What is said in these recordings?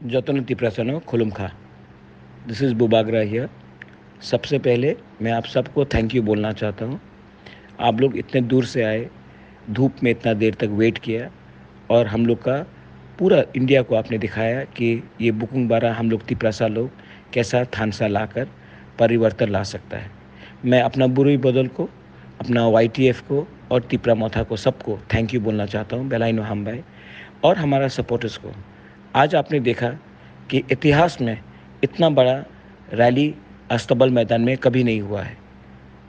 जतन तिप्रसनो खुलुमखा। This is Bubagra here. सबसे पहले मैं आप सबको थैंक यू बोलना चाहता हूँ। आप लोग इतने दूर से आए, धूप में इतना देर तक वेट किया और हम लोग का पूरा इंडिया को आपने दिखाया कि ये बुकुंग बारा हम लोग तिप्रसा लोग कैसा थानसा लाकर परिवर्तन ला सकता है। मैं अपना बुरुई बदल को, अपना YTF को और तिप्रा मोथा को सबको थैंक यू बोलना चाहता हूँ, बेलाइनो हम भाई और हमारा सपोर्टर्स को। आज आपने देखा कि इतिहास में इतना बड़ा रैली अस्तबल मैदान में कभी नहीं हुआ है।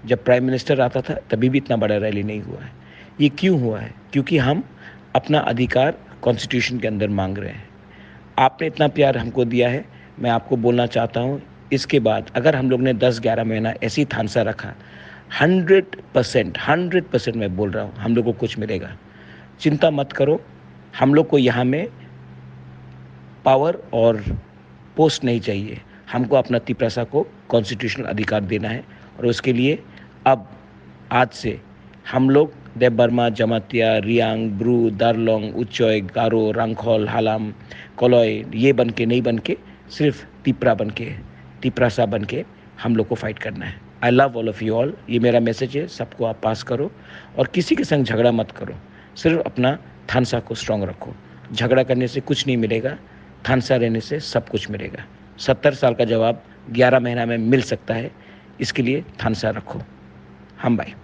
जब प्राइम मिनिस्टर आता था तभी भी इतना बड़ा रैली नहीं हुआ है। ये क्यों हुआ है? क्योंकि हम अपना अधिकार कॉन्स्टिट्यूशन के अंदर मांग रहे हैं। आपने इतना प्यार हमको दिया है, मैं आपको बोलना चाहता हूँ इसके बाद अगर हम लोग ने 10-11 महीना ऐसी थानसा रखा, 100% मैं बोल रहा हूँ हम लोग को कुछ मिलेगा। चिंता मत करो, हम लोग को यहाँ में पावर और पोस्ट नहीं चाहिए। हमको अपना तिप्रसा को कॉन्स्टिट्यूशनल अधिकार देना है और उसके लिए अब आज से हम लोग देव बर्मा, जमातिया, रियांग, ब्रू, दारलोंग, उच्चोय, गारो, रंगखोल, हालाम, कोलोय ये बन के नहीं बन के सिर्फ तिप्रा बन के, तिप्रसा बन के हम लोग को फाइट करना है। I love all of you all. ये मेरा मैसेज है, सबको आप पास करो और किसी के संग झगड़ा मत करो। सिर्फ अपना थानसा को स्ट्रांग रखो। झगड़ा करने से कुछ नहीं मिलेगा, थानसा रहने से सब कुछ मिलेगा। 70 साल का जवाब 11 महीना में मिल सकता है, इसके लिए थानसा रखो। हम भाई।